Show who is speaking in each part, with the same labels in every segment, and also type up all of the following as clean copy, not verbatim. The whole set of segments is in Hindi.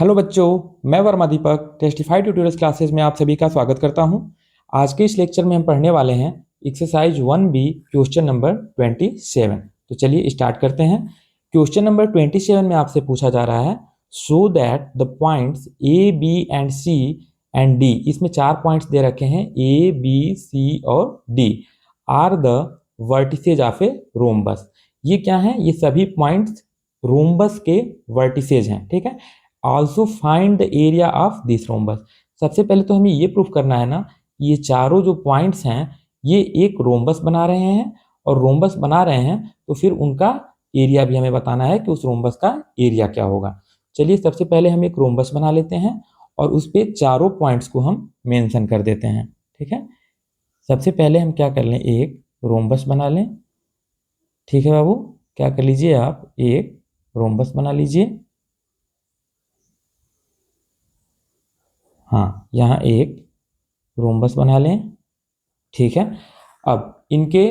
Speaker 1: हेलो बच्चों, मैं वर्मा दीपक टेस्टिफाई ट्यूटोरियल्स क्लासेस में आप सभी का स्वागत करता हूं। आज के इस लेक्चर में हम पढ़ने वाले हैं एक्सरसाइज 1B क्वेश्चन नंबर 27। तो चलिए स्टार्ट करते हैं। क्वेश्चन नंबर 27 में आपसे पूछा जा रहा है so that the points A B and C and D, इसमें 4 पॉइंट्स दे रखे हैं ए बी सी और D, are the vertices of a rhombus. ये क्या है? ये सभी पॉइंट्स रोम्बस के वर्टिसेज हैं। ठीक है। Also find the area of this rhombus. सबसे पहले तो हमें ये प्रूफ करना है ना, ये चारों जो पॉइंट्स हैं ये एक रोम्बस बना रहे हैं, और रोम्बस बना रहे हैं तो फिर उनका एरिया भी हमें बताना है कि उस रोम्बस का एरिया क्या होगा। चलिए सबसे पहले हम एक रोम्बस बना लेते हैं और उस पे चारों पॉइंट्स को हम मेंशन कर देते हैं। ठीक है। सबसे पहले हम क्या कर लें, एक रोम्बस बना लें। ठीक है बाबू, क्या कर लीजिए आप, एक रोम्बस बना लीजिए। हाँ, यहाँ एक रोम्बस बना लें। ठीक है। अब इनके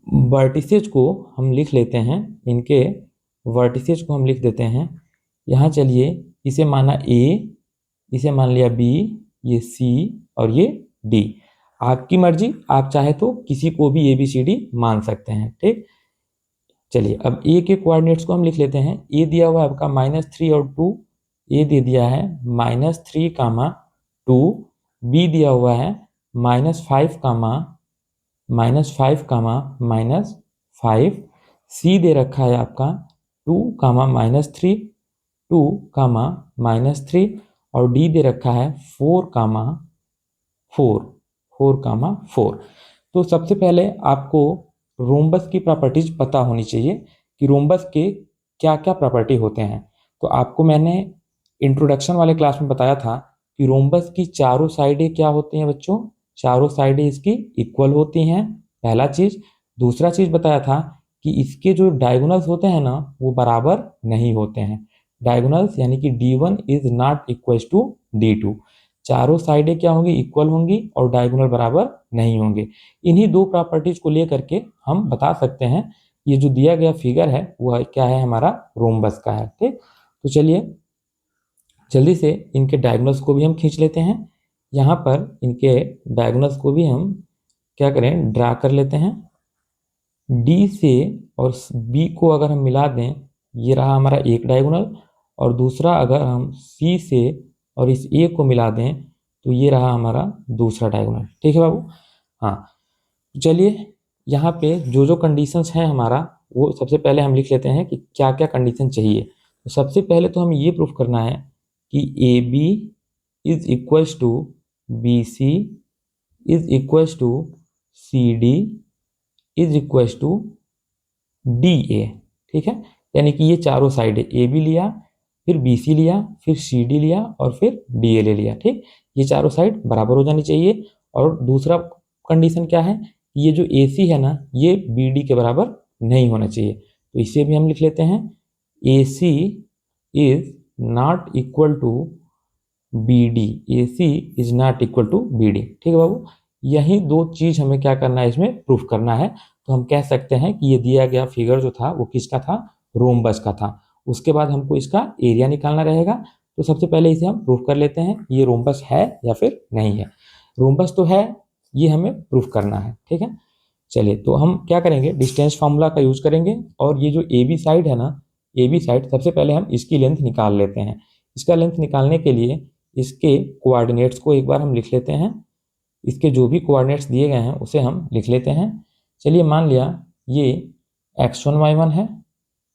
Speaker 1: वर्टिसेज को हम लिख लेते हैं, इनके वर्टिसेज को हम लिख देते हैं। यहाँ चलिए इसे माना ए, इसे मान लिया बी, ये सी और ये डी। आपकी मर्जी, आप चाहे तो किसी को भी ए बी सी डी मान सकते हैं। ठीक। चलिए अब ए के कोऑर्डिनेट्स को हम लिख लेते हैं। ए दिया हुआ है आपका -3 और 2, ए दे दिया है -3, -2। बी दिया हुआ है -5, -5, सी दे रखा है आपका 2, -3, 2, -3, और डी दे रखा है 4, 4। तो सबसे पहले आपको रोम्बस की प्रॉपर्टीज पता होनी चाहिए कि रोम्बस के क्या क्या प्रॉपर्टी होते हैं। तो आपको मैंने इंट्रोडक्शन वाले क्लास में बताया था कि रोम्बस की चारों साइडें क्या होती हैं बच्चों, चारों साइडें इसकी इक्वल होती हैं, पहला चीज। दूसरा चीज बताया था कि इसके जो डायगोनल्स होते हैं ना वो बराबर नहीं होते हैं। डायगोनल्स यानी कि D1 is not equal to D2। चारों साइडें क्या होंगी, इक्वल होंगी, और डायगोनल बराबर नहीं होंगे। इन्हीं दो प्रॉपर्टीज को लेकर के हम बता सकते हैं ये जो दिया गया फिगर है वह क्या है, हमारा रोम्बस का है। ठीक। तो चलिए जल्दी से इनके डायगोनल्स को भी हम खींच लेते हैं। यहाँ पर इनके डायगोनल्स को भी हम क्या करें, ड्रा कर लेते हैं। डी से और बी को अगर हम मिला दें, ये रहा हमारा एक डायगोनल, और दूसरा अगर हम सी से और इस ए को मिला दें तो ये रहा हमारा दूसरा डायगोनल। ठीक है बाबू। हाँ, चलिए यहाँ पे जो जो कंडीशंस हैं हमारा, वो सबसे पहले हम लिख लेते हैं कि क्या क्या कंडीशन चाहिए। तो सबसे पहले तो हमें ये प्रूफ करना है कि A B is equals to B C is equals to C D is equals to D A. ठीक है। यानी कि ये चारों साइड ए बी लिया, फिर बी सी लिया, फिर सी डी लिया, और फिर डी ए ले लिया। ठीक। ये चारों साइड बराबर हो जानी चाहिए। और दूसरा कंडीशन क्या है, ये जो ए सी है ना ये बी डी के बराबर नहीं होना चाहिए। तो इसे भी हम लिख लेते हैं, A C is not equal to B D, A C is not equal to B D. ठीक है बाबू। यही दो चीज हमें क्या करना है, इसमें प्रूफ करना है। तो हम कह सकते हैं कि ये दिया गया फिगर जो था वो किसका था, रोम्बस का था। उसके बाद हमको इसका एरिया निकालना रहेगा। तो सबसे पहले इसे हम प्रूफ कर लेते हैं, ये रोम्बस है या फिर नहीं है। रोम्बस तो है, ये हमें प्रूफ करना है। ठीक है। चलिए तो हम क्या करेंगे, डिस्टेंस फार्मूला का यूज करेंगे, और ये जो ए बी साइड है ना, ए बी साइड सबसे पहले हम इसकी लेंथ निकाल लेते हैं। इसका लेंथ निकालने के लिए इसके कोऑर्डिनेट्स को एक बार हम लिख लेते हैं। इसके जो भी कोऑर्डिनेट्स दिए गए हैं उसे हम लिख लेते हैं। चलिए मान लिया ये x1 y1 है,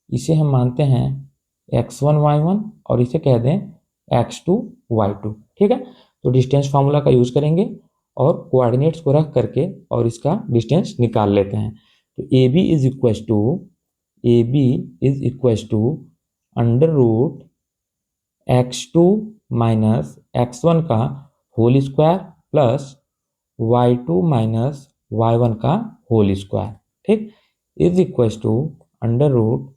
Speaker 1: इसे हम मानते हैं x1 y1, और इसे कह दें x2 y2। ठीक है। तो डिस्टेंस फार्मूला का यूज करेंगे और कोऑर्डिनेट्स को रख करके और इसका डिस्टेंस निकाल लेते हैं। तो A B is equal to under root x2 minus x1 का whole square plus y2 minus y1 का होल स्क्वायर। ठीक। Is equal to under root,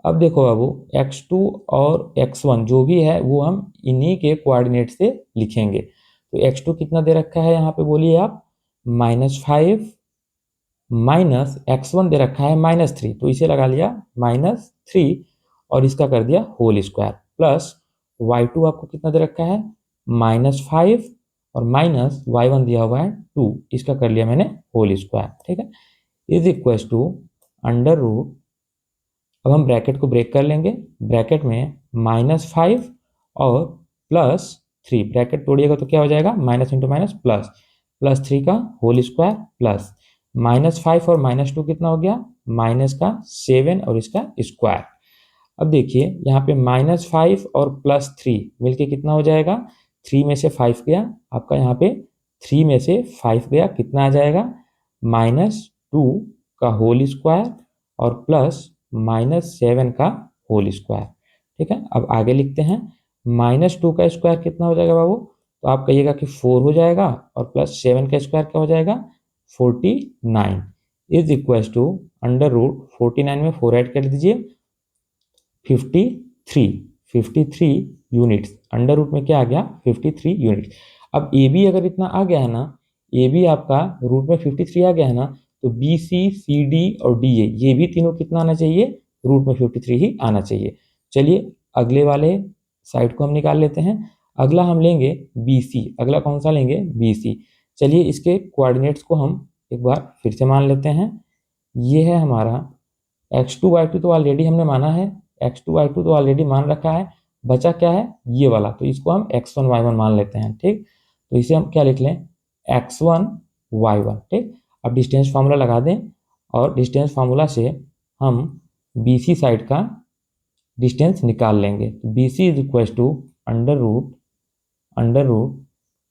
Speaker 1: अब देखो बाबू x2 और x1 जो भी है वो हम इन्हीं के कोऑर्डिनेट से लिखेंगे। तो x2 कितना दे रखा है यहाँ पे बोलिए आप, -5, माइनस x1 दे रखा है -3, तो इसे लगा लिया -3 और इसका कर दिया होल स्क्वायर। प्लस y2 आपको कितना दे रखा है -5 और माइनस y1 दिया हुआ है 2, इसका कर लिया मैंने होल स्क्वायर, ठीक है, is equal to under root, अब हम ब्रैकेट को ब्रेक कर लेंगे, ब्रैकेट में -5 और +3, ब्रैकेट तोड़िएगा तो क्या हो जाएगा माइनस इंटू माइनस प्लस, +3 का होल स्क्वायर प्लस -5 और -2 कितना हो गया -7 और इसका स्क्वायर। अब देखिए यहाँ पे -5 और +3 मिलके कितना हो जाएगा, 3 में से 5 गया आपका, यहाँ पे 3 में से 5 गया, कितना आ जाएगा -2 का होल स्क्वायर और प्लस -7 का होल स्क्वायर, ठीक है। अब आगे लिखते हैं, -2 का स्क्वायर कितना हो जाएगा बाबू, तो आप कहिएगा कि 4 हो जाएगा और प्लस 7 का स्क्वायर क्या हो जाएगा 49, is equal to under root 49 में 4 ऐड कर दीजिए 53 यूनिट्स, अंडर रूट में क्या आ गया 53 यूनिट्स। अब ए बी अगर इतना आ गया है ना, ए बी आपका रूट में 53 आ गया है ना, तो बी सी सी डी और डी ए ये भी तीनों कितना आना चाहिए रूट में 53 ही आना चाहिए। चलिए अगले वाले साइड को हम निकाल लेते हैं, अगला हम लेंगे बी सी, अगला कौन सा लेंगे बी सी। चलिए इसके कोऑर्डिनेट्स को हम एक बार फिर से मान लेते हैं, ये है हमारा x2 y2 तो ऑलरेडी हमने माना है, x2 y2 तो ऑलरेडी मान रखा है, बचा क्या है ये वाला, तो इसको हम x1 y1 मान लेते हैं, ठीक। तो इसे हम क्या लिख लें x1 y1, ठीक। अब डिस्टेंस फार्मूला लगा दें और डिस्टेंस फार्मूला से हम BC साइड का डिस्टेंस निकाल लेंगे। BC is equal to under root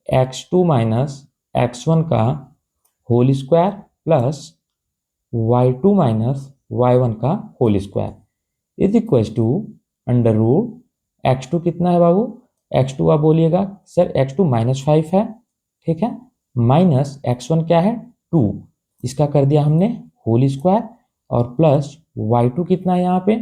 Speaker 1: x2 minus x1 का whole square plus y2 minus y1 का whole square is equal to under root x2 कितना है बाबू, x2 आप बोलिएगा सर x2 -5 है, ठीक है, माइनस x1 क्या है 2, इसका कर दिया हमने होल स्क्वायर और प्लस y2 कितना है यहाँ पे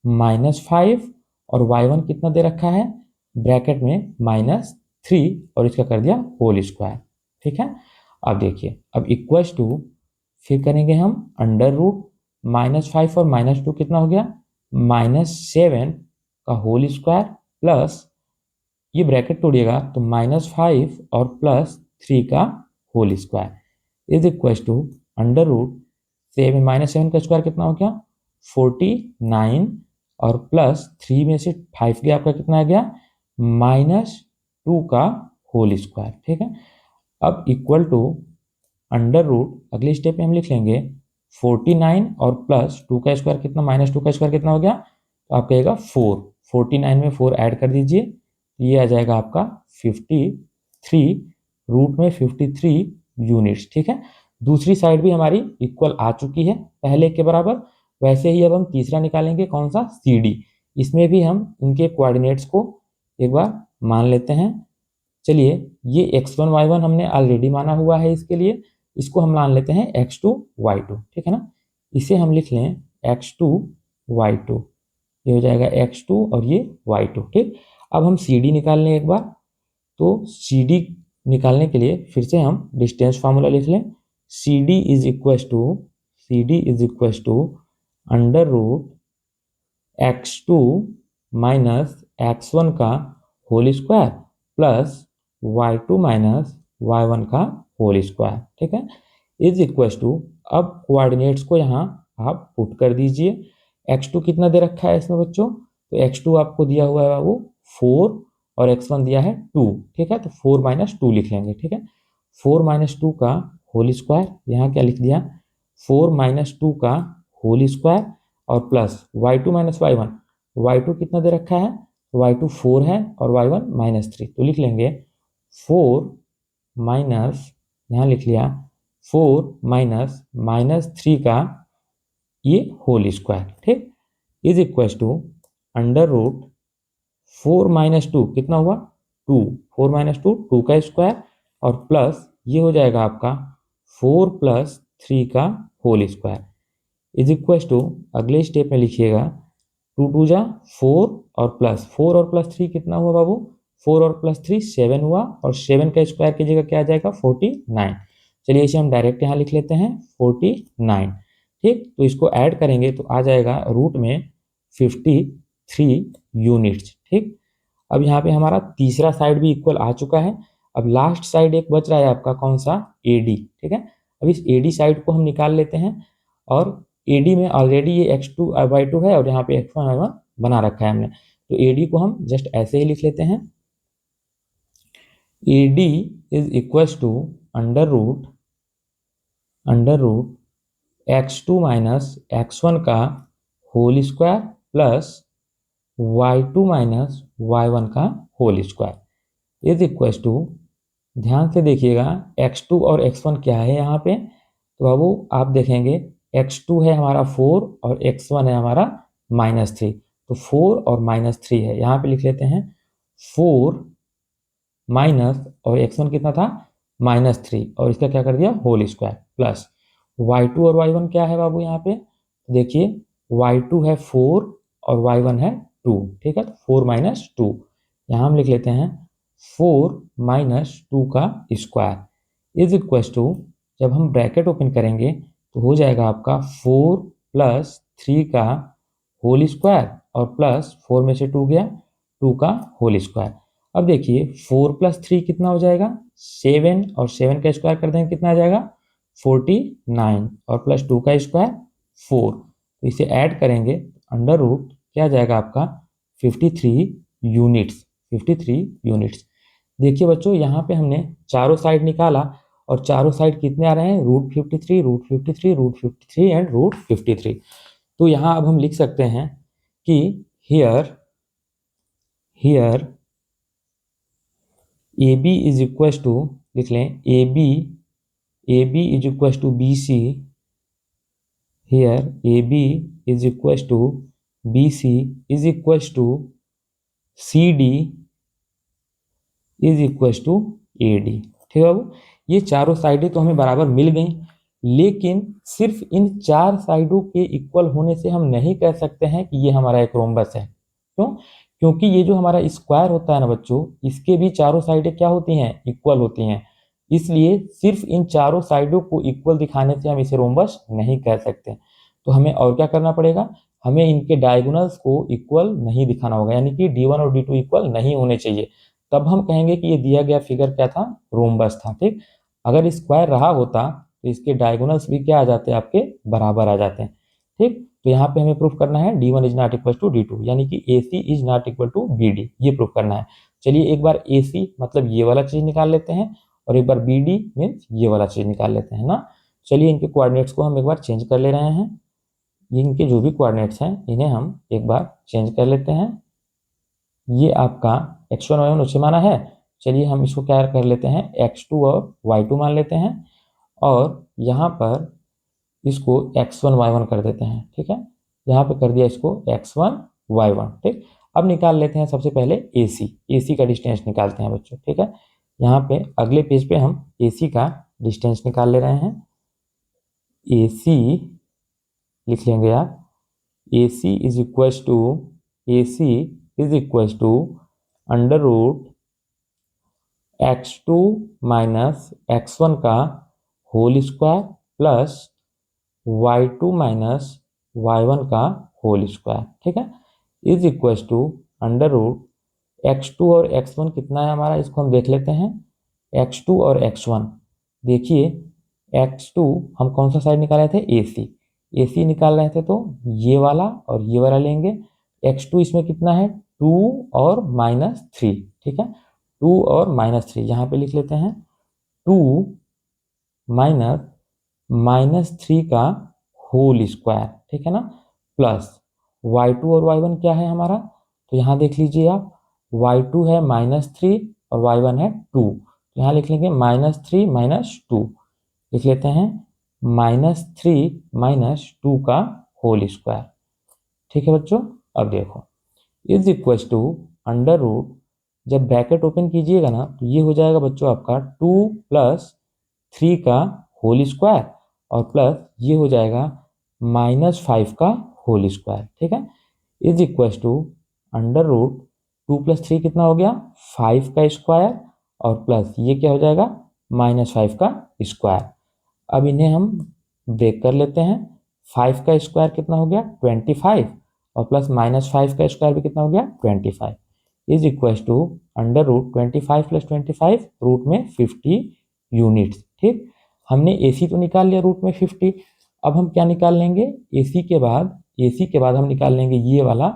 Speaker 1: -5 और y1 कितना दे रखा है ब्रैकेट में -3 और इसका कर दिया होल स्क्वायर, ठीक है। अब देखिए अब इक्वल टू फिर करेंगे हम अंडर रूट -5 और -2 कितना हो गया -7 का होल स्क्वायर प्लस ये ब्रैकेट तोड़िएगा तो -5 और +3 का whole square is equal to under root 7 -7 का स्क्वायर कितना हो गया 49 और +3 में से 5 गया आपका कितना आ गया -2 का होल स्क्वायर, ठीक है। अब इक्वल टू अंडर रूट अगले स्टेप में हम लिख लेंगे 49 और +2 का स्क्वायर कितना -2 का स्क्वायर कितना हो गया, तो आप कहेगा 4, 49 में 4 ऐड कर दीजिए, ये आ जाएगा आपका 53, रूट में 53 यूनिट्स, ठीक है। दूसरी साइड भी हमारी इक्वल आ चुकी है पहले के बराबर, वैसे ही अब हम तीसरा निकालेंगे कौन सा CD, इसमें भी हम इनके कोऑर्डिनेट्स को एक बार मान लेते हैं। चलिए ये x1 y1 हमने ऑलरेडी माना हुआ है, इसके लिए इसको हम मान लेते हैं x2 y2, ठीक है ना, इसे हम लिख लें x2 y2, ये हो जाएगा x2 और ये y2, ठीक। अब हम CD निकाल लें एक बार, तो CD निकालने के लिए फिर से हम डिस्टेंस फार्मूला लिख लें, CD is equal to under root x2 minus x1 का whole square plus y2 minus y1 का होल स्क्वायर, ठीक है, इज इक्वल टू, अब कोऑर्डिनेट्स को यहाँ आप पुट कर दीजिए, x2 कितना दे रखा है इसमें बच्चों, तो x2 आपको दिया हुआ है बाबू 4 और x1 दिया है 2, ठीक है, तो 4 - 2 लिख लेंगे, ठीक है, 4 - 2 का होल स्क्वायर, यहाँ क्या लिख दिया 4 - 2 का होल स्क्वायर और प्लस y2 - y1, y2 कितना दे रखा है y2 4 है और y1 -3, तो लिख लेंगे 4 माइनस, यहाँ लिख लिया 4 -3 का ये होल स्क्वायर, ठीक, is equal to under root 4 - 2 कितना हुआ 2, 4 - 2 2 का स्क्वायर और प्लस ये हो जाएगा आपका 4 + 3 का whole square is equal to, अगले स्टेप में लिखिएगा 2 2 जा 4 और +3 कितना हुआ बाबू 4 और +3 7 हुआ और 7 का स्क्वायर की जगह क्या आ जाएगा 49। चलिए इसे हम डायरेक्ट यहाँ लिख लेते हैं 49, ठीक, तो इसको ऐड करेंगे तो आ जाएगा रूट में 53 यूनिट्स। ठीक, अब यहाँ पे हमारा तीसरा साइड भी इक्वल आ चुका है। अब लास्ट साइड एक बच रहा है आपका, कौन सा, AD। ठीक है, अब इस AD साइड को हम निकाल लेते हैं, और AD में ऑलरेडी ये x2/2 है और यहाँ पे x1/1 बना रखा है हमने, तो AD को हम जस्ट ऐसे ही लिख लेते हैं। AD is equal to under root x2 minus x1 का whole square plus y2 minus y1 का whole square is equal to, ध्यान से देखिएगा x2 और x1 क्या है यहाँ पे, तो बाबू आप देखेंगे x2 है हमारा 4 और x1 है हमारा -3, तो 4 और -3 है, यहाँ पे लिख लेते हैं 4 माइनस और x1 कितना था, -3, और इसका क्या कर दिया, होल स्क्वायर प्लस y2 और y1 क्या है बाबू, यहाँ पे देखिए y2 है 4 और y1 है 2। ठीक है, तो 4 माइनस 2, यहाँ हम लिख लेते हैं 4 माइनस 2 का स्क्वायर इज इक्वल टू, जब हम ब्रैकेट ओपन करेंगे तो हो जाएगा आपका 4 प्लस 3 का होल स्क्वायर और प्लस 4 में से 2 गया, 2 का होल स्क्वायर। अब देखिए 4 प्लस 3 कितना हो जाएगा, 7, और 7 का स्क्वायर कर देंगे कितना आ जाएगा, 49, और प्लस 2 का स्क्वायर 4, तो इसे ऐड करेंगे अंडर रूट क्या आ जाएगा आपका 53 यूनिट्स। 53 यूनिट्स। देखिए बच्चों यहाँ पे हमने चारों साइड निकाला, और चारों साइड कितने आ रहे हैं, √53, √53, √53 एंड √53। तो यहाँ अब हम लिख सकते हैं कि here AB is equal to, लिख लें AB is equal to BC, here AB is equal to BC is equal to CD is equal to AD। ठीक है बाबू, ये चारों साइडें तो हमें बराबर मिल गई, लेकिन सिर्फ इन 4 साइडों के इक्वल होने से हम नहीं कह सकते हैं कि ये हमारा एक रोम्बस है। क्यों? क्योंकि ये जो हमारा स्क्वायर होता है ना बच्चों, इसके भी चारों साइडें क्या होती हैं, इक्वल होती हैं, इसलिए सिर्फ इन चारों साइडों को इक्वल दिखाने से हम इसे रोम्बस नहीं कह सकते। तो हमें और क्या करना पड़ेगा, हमें इनके डायगोनल्स को इक्वल नहीं दिखाना होगा, यानी कि D1 और D2 इक्वल नहीं होने चाहिए, तब हम कहेंगे कि ये दिया गया फिगर क्या था, रोम्बस था। ठीक, अगर स्क्वायर रहा होता तो इसके डायगोनल्स भी क्या आ जाते हैं, आपके बराबर आ जाते हैं। ठीक, तो यहाँ पे हमें प्रूफ करना है D1 is not equal to D2, यानी कि AC is not equal to BD, ये प्रूफ करना है। चलिए एक बार AC मतलब ये वाला चीज निकाल लेते हैं, और एक बार BD मीन्स ये वाला चीज निकाल लेते हैं ना। चलिए इनके कोऑर्डिनेट्स को हम एक बार चेंज कर ले रहे हैं, इनके जो भी कोऑर्डिनेट्स हैं इन्हें हम एक बार चेंज कर लेते हैं। ये आपका x1 y1 उसे माना है, चलिए हम इसको क्या कर लेते हैं, x2 और y2 मान लेते हैं, और यहाँ पर इसको x1 y1 कर देते हैं। ठीक है, यहाँ पे कर दिया इसको x1 y1। ठीक, अब निकाल लेते हैं सबसे पहले AC का डिस्टेंस निकालते हैं बच्चों। ठीक है, यहाँ पे अगले पेज पे हम AC का डिस्टेंस निकाल ले रहे हैं। AC लिख लेंगे आप, AC is equal to under root x2 minus x1 का whole square plus y2 minus y1 का होल स्क्वायर। ठीक है, is equal to under root x2 और x1 कितना है हमारा, इसको हम देख लेते हैं। x2 और x1, देखिए x2 हम कौन सा साइड निकाल रहे थे, AC निकाल रहे थे, तो ये वाला और ये वाला लेंगे। x2 इसमें कितना है, 2 और -3। ठीक है, 2 और -3 यहाँ पे लिख लेते हैं, 2 माइनस -3 का होल स्क्वायर। ठीक है ना, प्लस y2 और y1 क्या है हमारा, तो यहाँ देख लीजिए आप, y2 है -3 और y1 है 2, तो यहाँ लिख लेंगे -3 - 2, लिख लेते हैं -3 - 2 का होल स्क्वायर। ठीक है बच्चों, अब देखो is equal to under root, जब ब्रैकेट ओपन कीजिएगा ना तो ये हो जाएगा बच्चों आपका 2 + 3 का होल स्क्वायर, और प्लस ये हो जाएगा -5 का होल स्क्वायर। ठीक है, is equal to under root 2 + 3 कितना हो गया, 5 का स्क्वायर, और प्लस ये क्या हो जाएगा, -5 का स्क्वायर। अब इन्हें हम ब्रेक कर लेते हैं, 5 का स्क्वायर कितना हो गया, 25, और प्लस -5 का स्क्वायर भी कितना हो गया 25 is equal to under root 25 plus 25 root में 50 यूनिट्स। ठीक, हमने AC तो निकाल लिया रूट में 50। अब हम क्या निकाल लेंगे, AC के बाद हम निकाल लेंगे ये वाला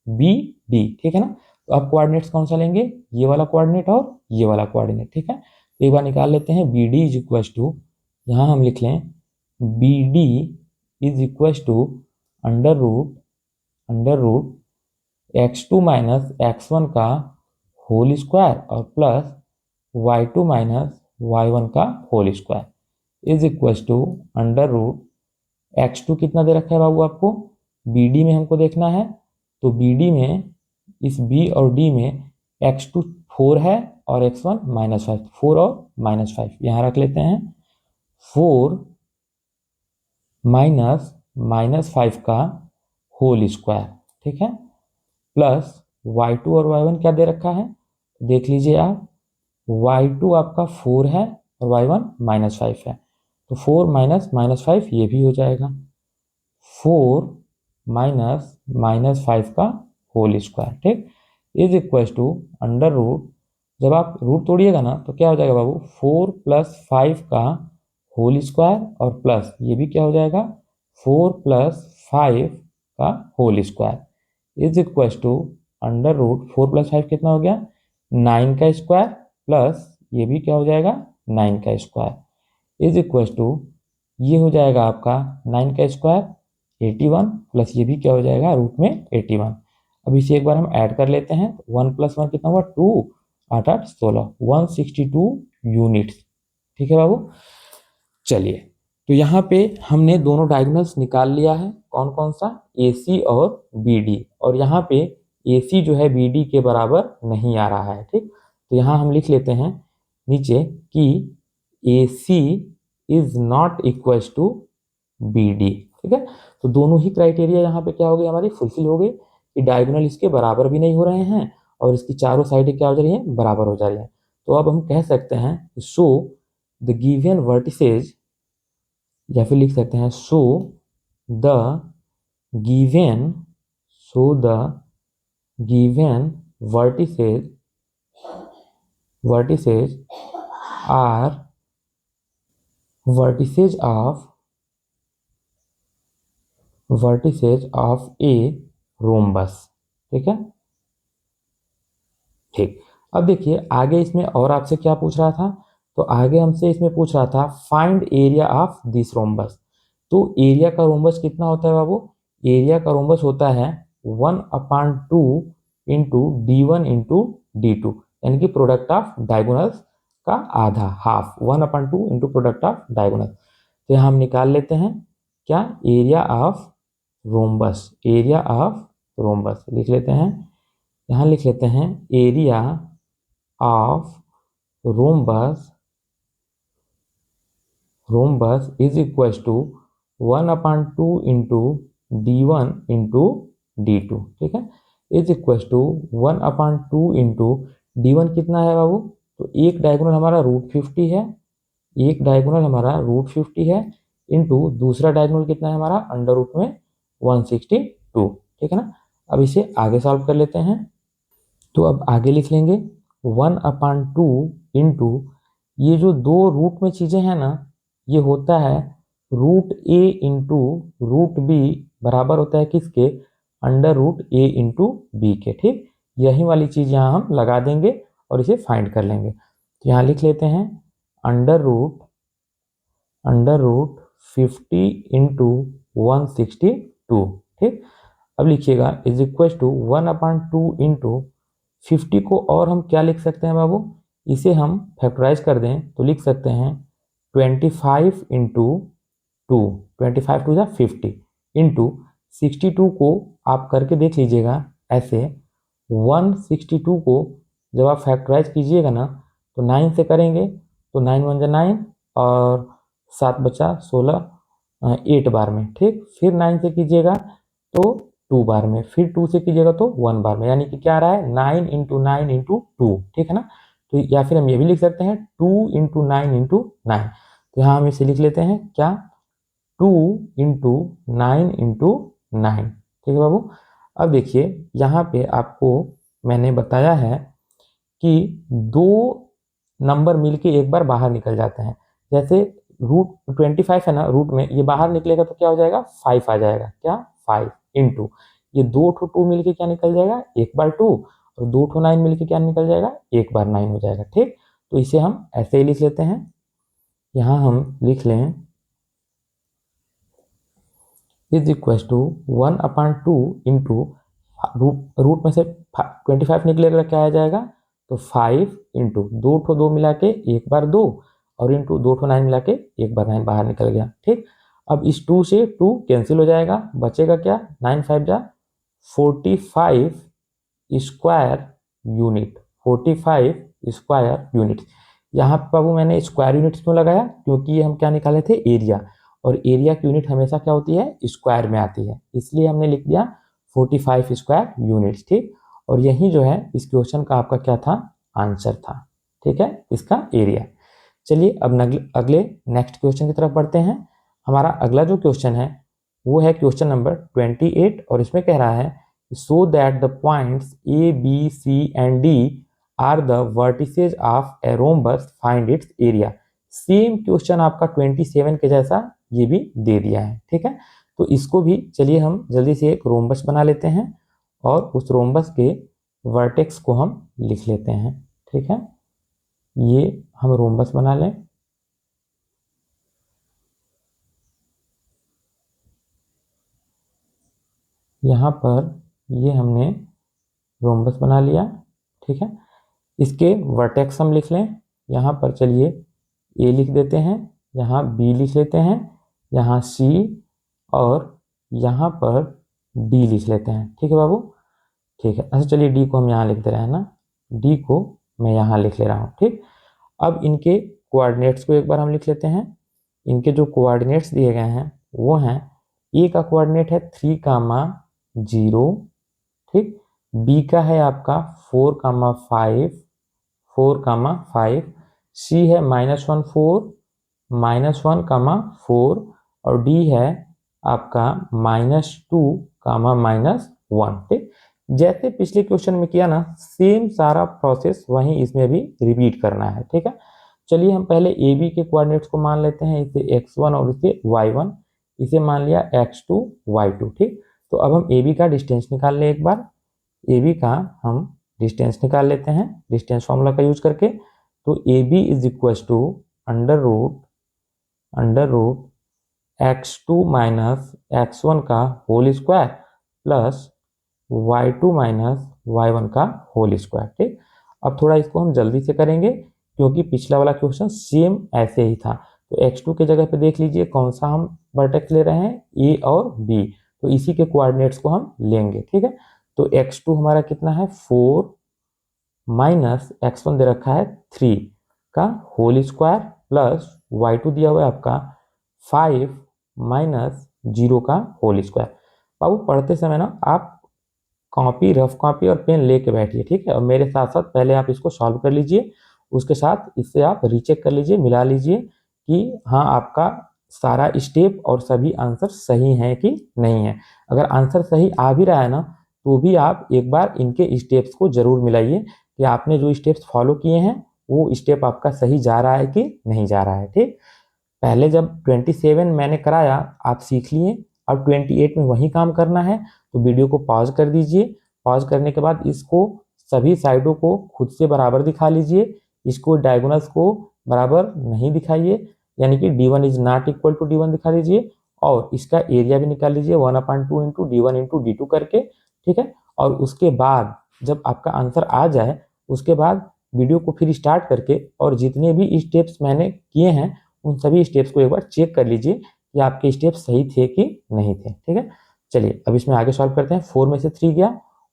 Speaker 1: BD। ठीक है ना, तो अब कोऑर्डिनेट्स कौन सा लेंगे, ये वाला कोऑर्डिनेट और ये वाला कोऑर्डिनेट। ठीक है, तो एक बार निकाल लेते हैं। BD इज इक्वल टू, यहाँ हम लिख लें BD is equal to under root x2 minus x1 का होल स्क्वायर और प्लस y2 माइनस y1 का whole square is equal to under root x2 कितना दे रखा है बाबू आपको, BD में हमको देखना है, तो BD में इस B और D में x2 4 है और x1 -5, 4 और -5 यहाँ रख लेते हैं। 4 माइनस -5 का होल स्क्वायर, ठीक है, प्लस y2 और y1 क्या दे रखा है देख लीजिए आप, y2 आपका 4 है और y1 -5 है, तो 4 माइनस -5 ये भी हो जाएगा, 4 -5 का होल स्क्वायर। ठीक, is equal to under root, जब आप रूट तोड़िएगा ना तो क्या हो जाएगा बाबू, 4 + 5 का होल स्क्वायर और प्लस ये भी क्या हो जाएगा 4 + 5 का whole square is equal to under root 4 + 5 कितना हो गया 9 का स्क्वायर प्लस ये भी क्या हो जाएगा 9 का स्क्वायर इज इक्वल टू ये हो जाएगा आपका 9 का स्क्वायर 81 प्लस ये भी क्या हो जाएगा रूट में 81। अब इसे एक बार हम ऐड कर लेते हैं, 1 + 1 कितना हुआ 2, 8 8 16, 162 यूनिट्स। ठीक है बाबू, चलिए तो यहाँ पे हमने दोनों डायगोनल्स निकाल लिया है, कौन कौन सा, AC और BD, और यहाँ पे AC जो है BD के बराबर नहीं आ रहा है। ठीक, तो यहाँ हम लिख लेते हैं नीचे कि AC is not equal to BD। ठीक है, तो दोनों ही क्राइटेरिया यहाँ पे क्या हो गई हमारी फुलफिल हो गई कि डायगोनल इसके बराबर भी नहीं हो रहे हैं और इसकी चारों साइडें क्या हो जा रही हैं बराबर हो जा रही हैं। तो अब हम कह सकते हैं सो द गिवन वर्टिसेज, या फिर लिख सकते हैं so the given vertices are vertices of a rhombus. ठीक है, ठीक, अब देखिए आगे इसमें और आपसे क्या पूछ रहा था, तो आगे हमसे इसमें पूछ रहा था find area of this rhombus. तो एरिया का रोम्बस कितना होता है बाबू, एरिया का रोम्बस होता है 1/2 इंटू D1 इंटू D2, यानी कि प्रोडक्ट ऑफ डायगोनल्स का आधा, half, 1/2 into product of diagonal. तो यहाँ हम निकाल लेते हैं क्या, एरिया ऑफ रोम्बस, लिख लेते हैं, यहाँ लिख लेते हैं area of rhombus is equal to 1/2 into D1 into D2। ठीक है, is equal to 1/2 into D1 कितना है बाबू, तो एक डायगोनल हमारा √50 है, इंटू दूसरा डायगोनल कितना है हमारा अंडर रूट में 162। ठीक है ना, अब इसे आगे सॉल्व कर लेते हैं, तो अब आगे लिख लेंगे 1/2 इंटू ये जो दो रूट में चीजें हैं ना, ये होता है √A इंटू √B बराबर होता है किसके, under root A into B के। ठीक, यही वाली चीज यहाँ हम लगा देंगे और इसे फाइंड कर लेंगे। तो यहाँ लिख लेते हैं अंडर रूट 50 इंटू 162। ठीक, अब लिखिएगा इज इक्वल टू 1/2 इंटू 50 को और हम क्या लिख सकते हैं बाबू, इसे हम फैक्टराइज कर दें तो लिख सकते हैं 25 इंटू 2, 25 टू 50 इंटू 62 को आप करके देख लीजिएगा ऐसे, 162 को जब आप फैक्टराइज कीजिएगा ना तो 9 से करेंगे तो 9 × 1 = 9 और 7 बचा 16, 8 बार में। ठीक, फिर 9 से कीजिएगा तो 2 बार में, फिर 2 से कीजिएगा तो 1 बार में, यानी कि क्या आ रहा है 9 × 9 × 2। ठीक है ना, तो या फिर हम ये भी लिख सकते हैं 2 × 9 × 9। तो यहाँ हम इसे लिख लेते हैं क्या, 2 × 9 × 9। ठीक है बाबू, अब देखिए यहाँ पे आपको मैंने बताया है कि दो नंबर मिलके एक बार बाहर निकल जाते हैं। जैसे रूट 25 है ना, रूट में ये बाहर निकलेगा तो क्या हो जाएगा, 5 आ जाएगा। क्या, 5 इंटू ये दो ठो 2 मिलके क्या निकल जाएगा, एक बार 2, और दो ठो 9 मिलके क्या निकल जाएगा, एक बार 9 हो जाएगा। ठीक, तो इसे हम ऐसे ही लिख लेते हैं। यहाँ हम लिख लें is equal to 1/2 into root में से 25 निकलेगा, क्या आ जाएगा, तो 5 इंटू दो ठो 2 मिला के एक बार 2, और इंटू दो ठो 9 मिला के एक बार 9 बाहर निकल गया। ठीक, अब इस 2 से 2 कैंसिल हो जाएगा, बचेगा क्या, 9 5 जा 45 स्क्वायर यूनिट, 45 स्क्वायर यूनिट। यहाँ पे बाबू मैंने स्क्वायर यूनिट क्यों लगाया, क्योंकि ये हम क्या निकाले थे, एरिया, और एरिया की यूनिट हमेशा क्या होती है, स्क्वायर में आती है, इसलिए हमने लिख दिया 45 स्क्वायर यूनिट। ठीक, और यही जो है इस क्वेश्चन का आपका क्या था, आंसर था। ठीक है, इसका एरिया। चलिए अब अगले नेक्स्ट क्वेश्चन की तरफ बढ़ते हैं। हमारा अगला जो क्वेश्चन है वो है क्वेश्चन नंबर 28, और इसमें कह रहा है so that the points A, B, C and D are the vertices of a rhombus, find its area। Same question आपका 27 के जैसा ये भी दे दिया है। ठीक है, तो इसको भी चलिए हम जल्दी से एक रोम्बस बना लेते हैं, और उस रोम्बस के वर्टेक्स को हम लिख लेते हैं। ठीक है, ये हम रोम्बस बना लें। यहाँ पर ये हमने रोम्बस बना लिया। ठीक है, इसके वर्टेक्स हम लिख लें। यहाँ पर चलिए ए लिख देते हैं, यहाँ बी लिख लेते हैं, यहाँ सी, और यहाँ पर डी लिख लेते हैं। ठीक है बाबू, ठीक है। अच्छा चलिए डी को हम यहाँ लिख दे रहे हैं ना, डी को मैं यहाँ लिख ले रहा हूँ। ठीक, अब इनके कोऑर्डिनेट्स को एक बार हम लिख लेते हैं। इनके जो कोऑर्डिनेट्स दिए गए हैं वो हैं, ए का कोऑर्डिनेट है 3,0, ठीक, बी का है आपका 4,5, 4,5, सी है -1 4, -1,4, और डी है आपका -2, -1। ठीक, जैसे पिछले क्वेश्चन में किया ना, सेम सारा प्रोसेस वहीं इसमें भी रिपीट करना है। ठीक है, चलिए हम पहले ए बी के कोऑर्डिनेट्स को मान लेते हैं, इसे x1 और इसे y1, इसे मान लिया x2 y2। ठीक, तो अब हम ए बी का डिस्टेंस निकाल लें एक बार। ए बी का हम डिस्टेंस निकाल लेते हैं डिस्टेंस फॉर्मूला का यूज करके। तो A B is equal to under root x2 minus x1 का whole square plus y2 minus y1 का होल स्क्वायर। ठीक, अब थोड़ा इसको हम जल्दी से करेंगे क्योंकि पिछला वाला क्वेश्चन सेम ऐसे ही था। तो x2 के जगह पे देख लीजिए कौन सा हम वर्टेक्स ले रहे हैं, ए और बी, तो इसी के कोऑर्डिनेट्स को हम लेंगे। ठीक है, तो x2 हमारा कितना है 4 माइनस x1 दे रखा है 3 का होल स्क्वायर प्लस y2 दिया हुआ है आपका 5 माइनस 0 का होल स्क्वायर। बाबू पढ़ते समय ना आप कॉपी, रफ कॉपी और पेन लेके बैठिए। ठीक है, और मेरे साथ साथ पहले आप इसको सॉल्व कर लीजिए, उसके साथ इससे आप रीचेक कर लीजिए, मिला लीजिए कि हाँ आपका सारा स्टेप और सभी आंसर सही हैं कि नहीं है। अगर आंसर सही आ भी रहा है ना, तो भी आप एक बार इनके स्टेप्स को जरूर मिलाइए कि आपने जो स्टेप्स फॉलो किए हैं वो स्टेप आपका सही जा रहा है कि नहीं जा रहा है। ठीक, पहले जब 27 मैंने कराया आप सीख लिए, अब 28 में वही काम करना है, तो वीडियो को पॉज कर दीजिए। पॉज करने के बाद इसको सभी साइडों को खुद से बराबर दिखा लीजिए, इसको डायगोनल्स को बराबर नहीं दिखाइए, यानी कि d1 is not equal to d1 दिखा दीजिए, और इसका एरिया भी निकाल लीजिए 1/2 इंटू d1 इंटू d2 करके। ठीक है, और उसके बाद जब आपका आंसर आ जाए उसके बाद वीडियो को फिर स्टार्ट करके और जितने भी स्टेप्स मैंने किए हैं उन सभी स्टेप्स को एक बार चेक कर लीजिए कि आपके स्टेप्स सही थे कि नहीं थे। ठीक है, चलिए अब इसमें आगे सॉल्व करते हैं। 4 में से 3 गया,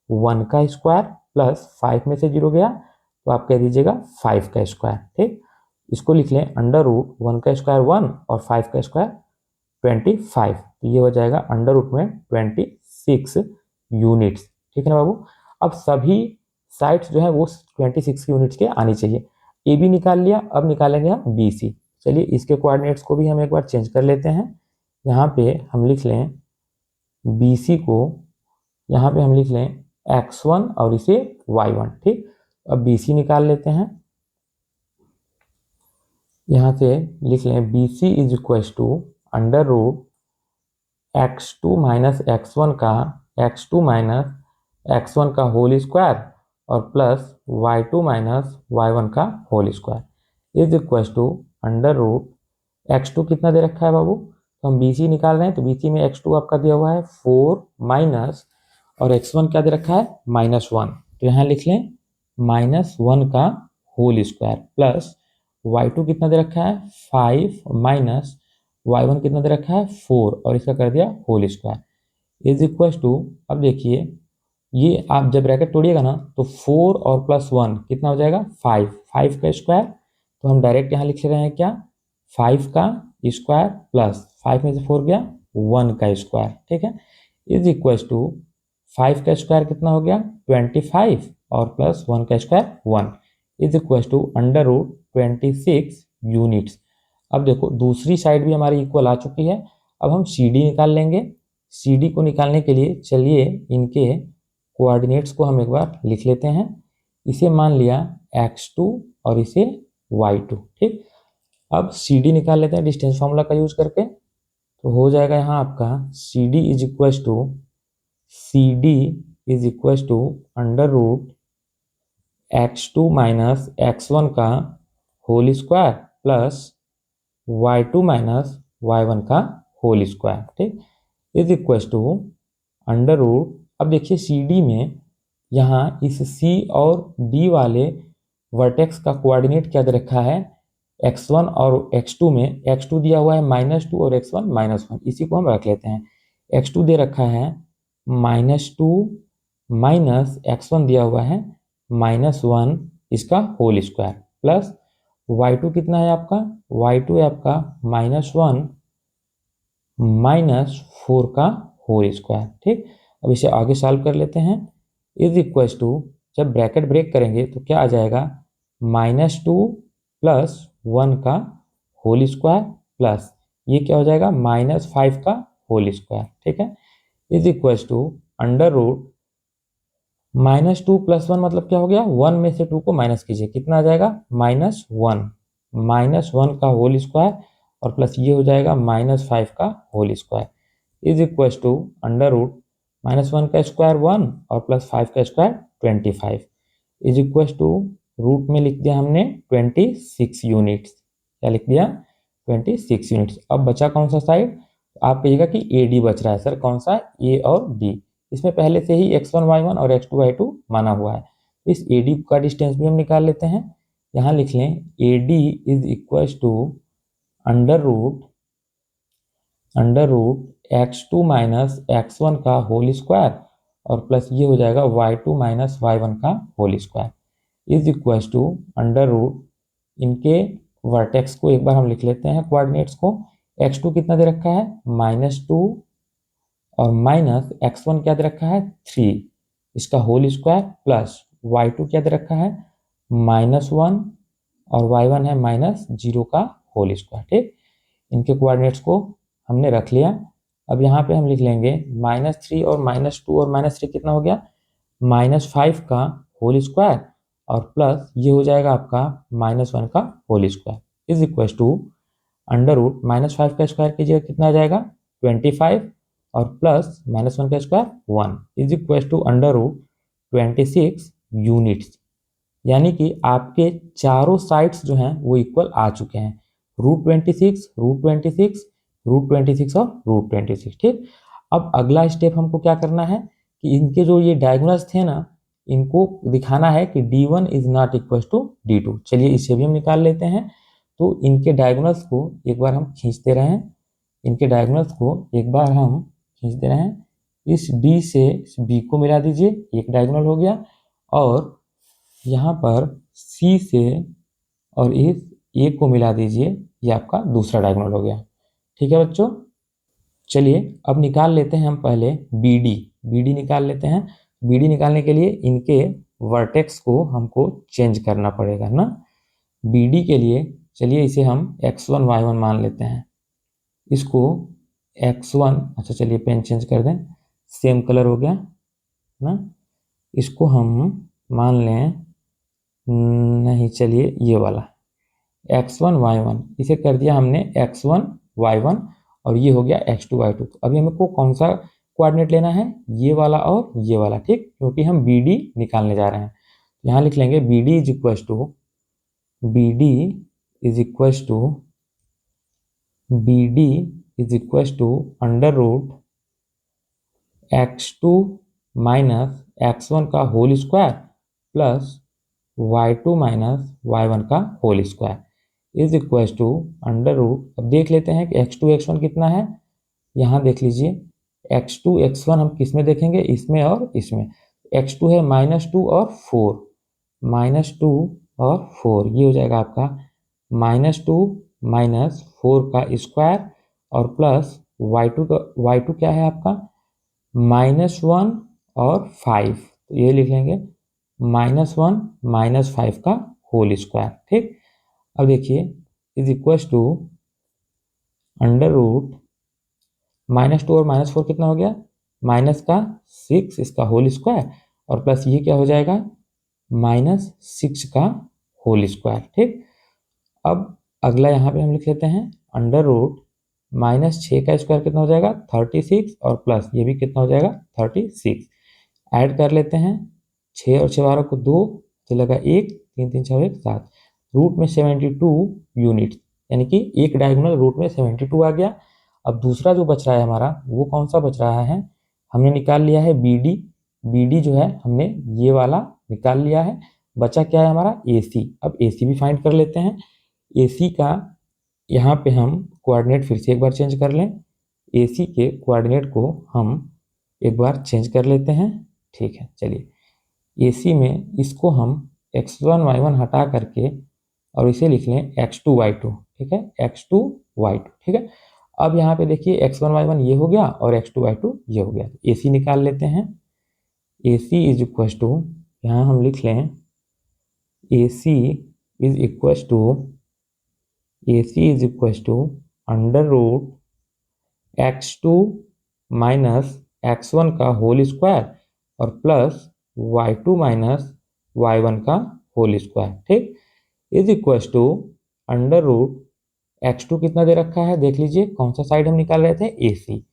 Speaker 1: 1 का स्क्वायर प्लस 5 में से 0 गया, तो आप कह दीजिएगा 5 का स्क्वायर। ठीक, इसको लिख लें अंडर रूट 1 का स्क्वायर 1 और 5 का स्क्वायर 25, तो ये हो जाएगा अंडर रूट में 26 यूनिट्स। ठीक है ना बाबू, अब सभी साइड्स जो है वो 26 यूनिट्स के आनी चाहिए। ए बी निकाल लिया, अब निकालेंगे हम बी सी। चलिए इसके कोऑर्डिनेट्स को भी हम एक बार चेंज कर लेते हैं। यहाँ पे हम लिख लें बी सी को यहाँ पे हम लिख लें x1 और इसे y1। ठीक, अब BC निकाल लेते हैं। यहाँ से लिख लें BC is equal to under root x2 minus x1 का होल स्क्वायर और प्लस y2 माइनस y1 का whole square is equal to under root x2 कितना दे रखा है बाबू, तो हम BC निकाल रहे हैं, तो BC में x2 आपका दिया हुआ है 4 माइनस, और x1 क्या दे रखा है -1, तो यहाँ लिख लें -1 का होल स्क्वायर प्लस y2 कितना दे रखा है 5 माइनस y1 कितना दे रखा है 4 और इसका कर दिया whole square is equal to, अब देखिए ये आप जब ब्रैकेट तोड़िएगा ना तो 4 और प्लस 1 कितना हो जाएगा 5 का स्क्वायर, तो हम डायरेक्ट यहाँ लिख रहे हैं क्या 5 का स्क्वायर प्लस 5 में से 4 गया 1 का स्क्वायर। ठीक है, इज इक्वल टू 5 का स्क्वायर कितना हो गया 25 और प्लस 1 का square 1 is equal to under root 26 units. अब देखो दूसरी साइड भी हमारी इक्वल आ चुकी है। अब हम CD निकाल लेंगे। CD को निकालने के लिए चलिए इनके कोऑर्डिनेट्स को हम एक बार लिख लेते हैं। इसे मान लिया x2 और इसे y2। ठीक, अब CD निकाल लेते हैं डिस्टेंस फॉर्मूला का यूज करके, तो हो जाएगा यहाँ आपका CD is equal to under root x2 minus x1 का whole square plus y2 minus y1 का होल स्क्वायर। ठीक, is equal to under root, अब देखिए CD में यहाँ इस C और D वाले वर्टेक्स का कोऑर्डिनेट क्या दे रखा है x1 और x2 में x2 दिया हुआ है -2 और x1 -1, इसी को हम रख लेते हैं। x2 दे रखा है -2 माइनस x1 दिया हुआ है -1 इसका होल स्क्वायर प्लस y2 कितना है आपका y2 है आपका -1 -4 का होल स्क्वायर। ठीक, अब इसे आगे सॉल्व कर लेते हैं। इज इक्वल टू जब ब्रैकेट ब्रेक करेंगे तो क्या आ जाएगा -2 प्लस 1 का होल स्क्वायर प्लस ये क्या हो जाएगा -5 का होल स्क्वायर। ठीक है, is equal to under root -2 plus 1 मतलब क्या हो गया 1 में से 2 को माइनस कीजिए, कितना आ जाएगा -1 का होल स्क्वायर और प्लस ये हो जाएगा -5 का whole square is equal to under root -1 का स्क्वायर 1 और प्लस 5 का square 25 is equal to root में लिख दिया हमने 26 यूनिट्स। क्या लिख दिया 26 यूनिट्स। अब बचा कौन सा साइड, आप कहिएगा कि AD बच रहा है सर, कौन सा A और D, इसमें पहले से ही x1 y1 और x2 y2 माना हुआ है। इस AD का डिस्टेंस भी हम निकाल लेते हैं। यहाँ लिख लें AD is equal to under root x2 minus x1 का होल स्क्वायर और प्लस ये हो जाएगा y2 माइनस y1 का whole square is equal to under root, इनके वर्टेक्स को एक बार हम लिख लेते हैं कोऑर्डिनेट्स को। x2 कितना दे रखा है -2 और माइनस x1 क्या दे रखा है 3 इसका होल स्क्वायर प्लस y2 क्या दे रखा है -1 और y1 है -0 का होल स्क्वायर। ठीक, इनके कोऑर्डिनेट्स को हमने रख लिया। अब यहाँ पे हम लिख लेंगे -3 और -2 और -3 कितना हो गया -5 का होल स्क्वायर और प्लस ये हो जाएगा आपका -1 का whole square is equal to under root -5 का स्क्वायर कीजिएगा कितना आ जाएगा 25 और प्लस -1 का square 1 is equal to under root 26 units. यानी कि आपके चारों साइड्स जो हैं वो इक्वल आ चुके हैं, √26 √26 और √26। ठीक, अब अगला स्टेप हमको क्या करना है कि इनके जो ये डायगोनल्स थे ना इनको दिखाना है कि D1 is not equal to D2। चलिए इसे भी हम निकाल लेते हैं। तो इनके डायगोनल्स को एक बार हम खींचते रहें, इनके डायगोनल्स को एक बार हम खींचते रहें। इस D से इस B को मिला दीजिए, एक डायगोनल हो गया, और यहाँ पर C से और इस A को मिला दीजिए, ये आपका दूसरा डायगोनल हो गया। ठीक है बच्चों, चलिए अब निकाल लेते हैं हम पहले BD निकाल लेते हैं। BD निकालने के लिए इनके वर्टेक्स को हमको चेंज करना पड़ेगा ना। BD के लिए चलिए इसे हम x1 y1 मान लेते हैं, इसको x1, अच्छा चलिए पेन चेंज कर दें, सेम कलर हो गया, ना, इसको हम मान लें, नहीं चलिए ये वाला x1 y1, इसे कर दिया हमने x1 y1 और ये हो गया x2 y2। तो अभी हमको कौन सा कोऑर्डिनेट लेना है, ये वाला और ये वाला, ठीक, क्योंकि हम बी डी निकालने जा रहे हैं। यहाँ लिख लेंगे B D is equal to B D is equal to B D is equal to under root x2 minus x1 का whole square plus y2 minus y1 का whole square is equal to under root. अब देख लेते हैं कि x2 x1 कितना है। यहाँ देख लीजिए x2 x1 हम किस में देखेंगे, इसमें और इसमें। x2 है -2 और 4, -2 और 4, ये हो जाएगा आपका -2 माइनस 4 का स्क्वायर और प्लस y2 क्या है आपका -1 और 5, तो ये लिख लेंगे -1 माइनस 5 का होल स्क्वायर, ठीक। अब देखिए is equal to under root -2 और -4 कितना हो गया, माइनस का 6 इसका होल स्क्वायर और प्लस ये क्या हो जाएगा -6 का होल स्क्वायर, ठीक। अब अगला यहाँ पे हम लिख लेते हैं अंडर रूट -6 का स्क्वायर कितना हो जाएगा 36 और प्लस ये भी कितना हो जाएगा 36। ऐड कर लेते हैं 6 और 6 12 को 2 चलेगा 1, 3 3 6 1 7, रूट में 72 यूनिट, यानी कि एक डायगोनल रूट में 72 आ गया। अब दूसरा जो बच रहा है हमारा वो कौन सा बच रहा है, हमने निकाल लिया है बी डी। बी डी जो है हमने ये वाला निकाल लिया है, बचा क्या है हमारा ए सी। अब ए सी भी फाइंड कर लेते हैं। ए सी का यहाँ पे हम कोऑर्डिनेट फिर से एक बार चेंज कर लें, ए सी के कोऑर्डिनेट को हम एक बार चेंज कर लेते हैं, ठीक है। चलिए ए सी में इसको हम x1 y1 हटा करके और इसे लिख लें x2 y2, ठीक है, x2 y2, ठीक है। अब यहाँ पे देखिए x1 y1 ये हो गया और x2 y2 ये हो गया, ए सी निकाल लेते हैं। A C is equal to, यहाँ हम लिख लें A C is equal to under root x2 minus x1 का होल स्क्वायर और प्लस y2 माइनस y1 का होल स्क्वायर, ठीक, is equal to under root x2 कितना दे रखा है, देख लीजिए कौन सा साइड हम निकाल रहे थे ए सी।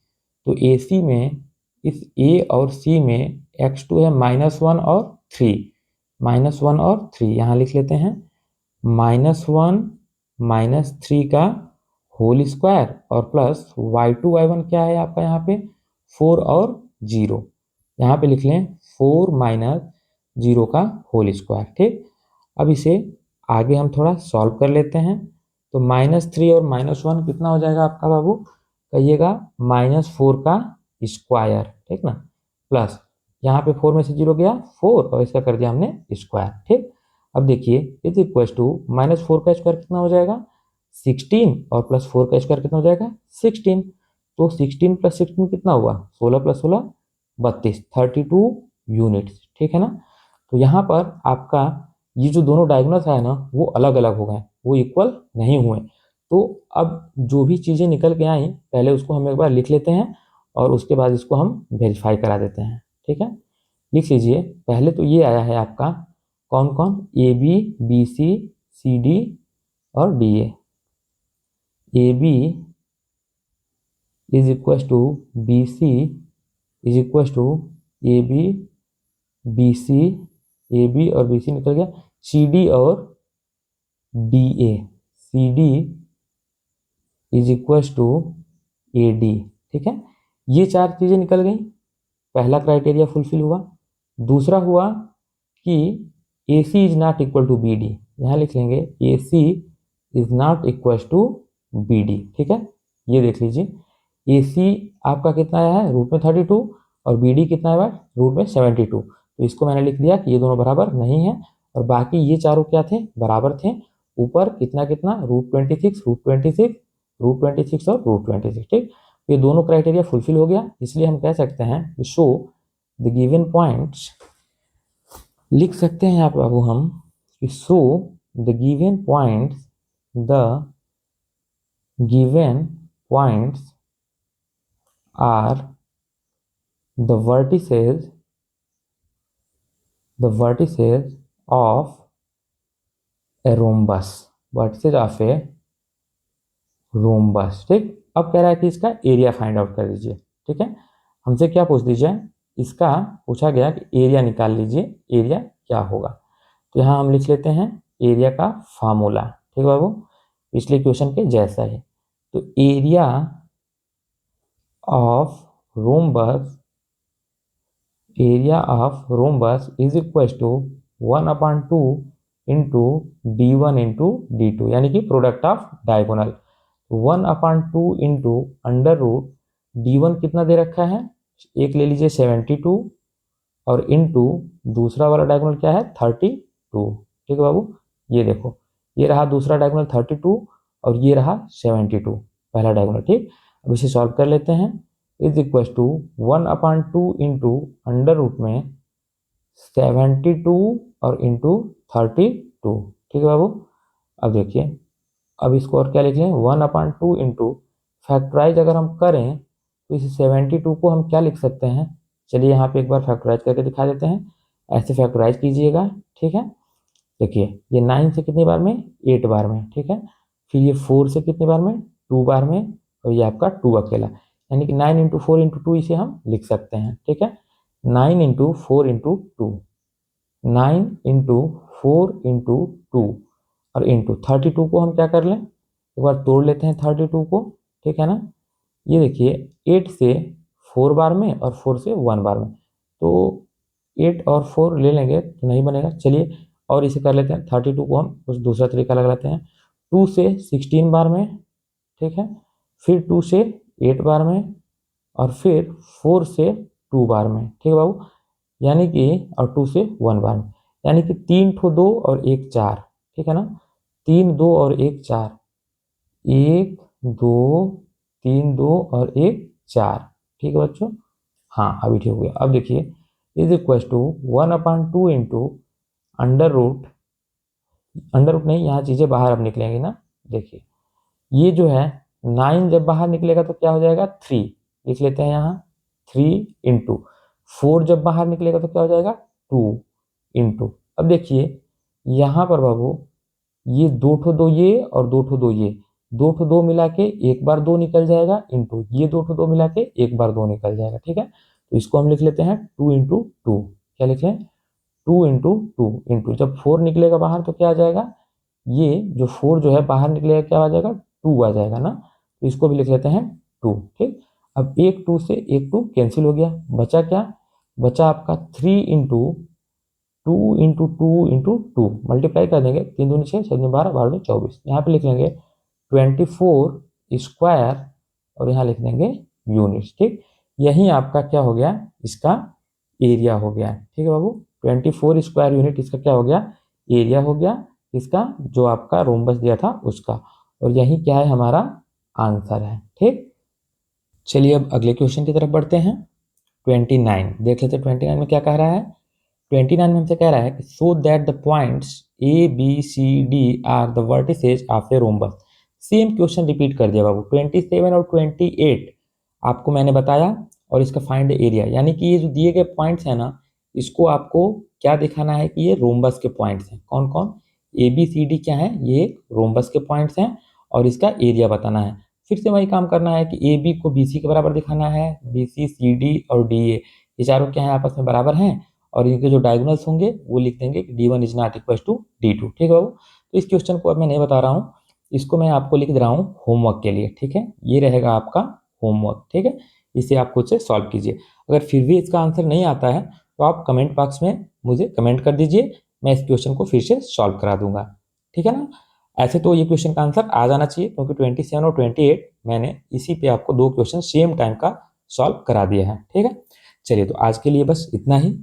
Speaker 1: तो ए सी में इस ए और सी में x2 है -1 और 3, -1 और 3 यहाँ लिख लेते हैं -1 माइनस 3 का होल स्क्वायर और प्लस y2 y1 क्या है आपका यहाँ पे 4 और 0, यहाँ पे लिख लें 4 माइनस 0 का होल स्क्वायर, ठीक। अब इसे आगे हम थोड़ा सॉल्व कर लेते हैं। तो -3 और -1 कितना हो जाएगा आपका बाबू, कहिएगा -4 का स्क्वायर, ठीक ना, प्लस यहाँ पे 4 में से 0 गया 4 और इसका कर दिया हमने स्क्वायर, ठीक। अब देखिए इज इक्वल टू -4 का स्क्वायर कितना हो जाएगा 16 और प्लस 4 का स्क्वायर कितना हो जाएगा 16। तो 16 प्लस 16 कितना हुआ 16 प्लस 16 32, 32 यूनिट्स, ठीक है ना। तो यहाँ पर आपका ये जो दोनों डायगोनल्स है ना वो अलग अलग हो गए, वो इक्वल नहीं हुए। तो अब जो भी चीज़ें निकल के आई पहले उसको हम एक बार लिख लेते हैं और उसके बाद इसको हम वेरीफाई करा देते हैं, ठीक है। लिख लीजिए, पहले तो ये आया है आपका कौन कौन, A B B C D और D A B is equal to B C is equal to A B B C, A B और बी सी निकल गया, सी डी और D A, C D is equal to A D, ठीक है। ये चार चीज़ें निकल गई, पहला क्राइटेरिया फुलफिल हुआ। दूसरा हुआ कि A C is not equal to B D, यहाँ लिख लेंगे A C is not equal to B D, ठीक है। ये देख लीजिए ए सी आपका कितना आया है रूट में 32 और बी डी कितना आया रूट में 72। तो इसको मैंने लिख दिया कि ये दोनों बराबर नहीं है और बाकी ये चारों क्या थे बराबर थे। ऊपर कितना कितना √26 √26 और √26, ठीक। ये दोनों क्राइटेरिया फुलफिल हो गया, इसलिए हम कह सकते हैं कि शो द गिवन पॉइंट्स, लिख सकते हैं यहाँ पे बाबू हम कि show the given points are the vertices the vertices of a rhombus, vertices of a rhombus. ठीक, अब कह रहा है कि इसका एरिया फाइंड आउट कर दीजिए। ठीक है, हमसे क्या पूछ लीजिए, इसका पूछा गया कि एरिया निकाल लीजिए, एरिया क्या होगा। तो यहाँ हम लिख लेते हैं एरिया का फार्मूला। ठीक है बाबू, पिछले क्वेश्चन के जैसा ही। तो area of rhombus, area of rhombus is equal to 1/2 into d1 into d2, यानी कि product of diagonal. 1/2 into under root d1 कितना दे रखा है, एक ले लीजिए 72, और इंटू दूसरा वाला डायगोनल क्या है 32। ठीक है बाबू, ये देखो, ये रहा दूसरा डायगोनल 32 और ये रहा 72 पहला डायगोनल। ठीक, अब इसे सॉल्व कर लेते हैं। Is equal to 1/2 into under root में 72 और इंटू 32। ठीक है बाबू, अब देखिए, अब इसको और क्या लिख लें, 1/2 इंटू फैक्टराइज अगर हम करें तो इस 72 को हम क्या लिख सकते हैं, चलिए यहाँ पे एक बार फैक्टराइज करके दिखा देते हैं। ऐसे फैक्टराइज कीजिएगा। ठीक है, देखिए ये 9 से कितनी बार में, 8 बार में। ठीक है, फिर ये 4 से कितनी बार में, 2 बार में, और ये आपका 2 अकेला, यानी कि 9 इंटू 4 इंटू 2 इसे हम लिख सकते हैं। ठीक है, 9 इंटू 4 इंटू 2, 9 इंटू 4 इंटू 2 और इंटू 32 को हम क्या कर लें, एक बार तोड़ लेते हैं 32 को। ठीक है ना, ये देखिए 8 से 4 बार में और 4 से 1 बार में, तो 8 और 4 ले लेंगे तो नहीं बनेगा। चलिए और इसे कर लेते हैं, 32 को हम कुछ दूसरा तरीका लगा लेते हैं, 2 से 16 बार में। ठीक है, फिर 2 से 8 बार में, और फिर 4 से 2 बार में। ठीक है बाबू, यानी कि और 2 से 1 बार में, यानी कि 3 ठो 2 और 1 4। ठीक है ना, 3 2 और 1 4, 1 2 3 2 और 1 4। ठीक है बच्चों, हाँ अभी ठीक हो गया। अब देखिए is equal to 1/2 into under root, under root नहीं, यहाँ चीजें बाहर अब निकलेंगी ना। देखिए ये जो है 9 जब बाहर निकलेगा तो क्या हो जाएगा 3, लिख लेते हैं यहाँ 3 इंटू 4 जब बाहर निकलेगा तो क्या हो जाएगा 2 इंटू। अब देखिए यहाँ पर बाबू ये 2 ठो 2 ये और 2 ठो 2 ये, 2 ठो 2 मिला के एक बार 2 निकल जाएगा, इंटू ये 2 ठो 2 मिला के एक बार 2 निकल जाएगा। ठीक है, तो इसको हम लिख लेते हैं 2 इंटू 2, क्या लिख लें 2 इंटू 2 इंटू, जब 4 निकलेगा बाहर तो क्या आ जाएगा, ये जो 4 जो है बाहर निकलेगा क्या आ जाएगा 2 आ जाएगा ना, तो इसको भी लिख लेते हैं 2। ठीक, अब एक 2 से एक 2 कैंसिल हो गया, बचा क्या, बचा आपका 3 इंटू 2 इंटू 2 इंटू 2, मल्टीप्लाई कर देंगे, 3 दूनी 6, 6 दूनी 12, 12 दूनी 24, यहाँ पे लिख लेंगे 24 स्क्वायर और यहाँ लिख देंगे यूनिट्स। ठीक, यही आपका क्या हो गया, इसका एरिया हो गया। ठीक है बाबू, 24 स्क्वायर यूनिट इसका क्या हो गया, एरिया हो गया इसका, जो आपका रोम्बस दिया था उसका, और यही क्या है हमारा आंसर है। ठीक, चलिए अब अगले क्वेश्चन की तरफ बढ़ते हैं। 29 देख लेते हैं, 29 में क्या कह रहा है। 29 में हमसे कह रहा है कि so that the points A B C D are the vertices of a rhombus. Same question repeat कर दिया बाबू, 27 और 28 आपको मैंने बताया, और इसका फाइंड एरिया, यानी कि ये जो दिए गए पॉइंट्स है ना, इसको आपको क्या दिखाना है कि ये रोम्बस के पॉइंट्स हैं। कौन कौन, ए बी सी डी क्या है, ये रोम्बस के पॉइंट्स हैं, और इसका एरिया बताना है। फिर से वही काम करना है कि ए बी को बी सी के बराबर दिखाना है, बी सी सी डी और डी ए, ये चारों क्या है आपस में बराबर हैं, और इनके जो डायगोनल्स होंगे वो लिख देंगे कि d1 is not equal to d2। ठीक है बाबू, तो इस क्वेश्चन को अब मैं नहीं बता रहा हूँ, इसको मैं आपको लिख दे रहा हूँ होमवर्क के लिए। ठीक है, ये रहेगा आपका होमवर्क। ठीक है, इसे आप खुद से सॉल्व कीजिए। अगर फिर भी इसका आंसर नहीं आता है तो आप कमेंट बॉक्स में मुझे कमेंट कर दीजिए, मैं इस क्वेश्चन को फिर से सॉल्व करा दूंगा। ठीक है ना, ऐसे तो ये क्वेश्चन का आंसर आ जाना चाहिए, क्योंकि 27 और 28 मैंने इसी पे आपको 2 क्वेश्चन सेम टाइम का सॉल्व करा दिया है। ठीक है, चलिए तो आज के लिए बस इतना ही,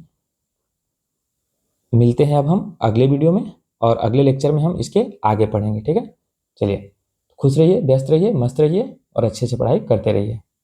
Speaker 1: मिलते हैं अब हम अगले वीडियो में, और अगले लेक्चर में हम इसके आगे पढ़ेंगे। ठीक है, चलिए खुश रहिए, व्यस्त रहिए, मस्त रहिए और अच्छे से पढ़ाई करते रहिए।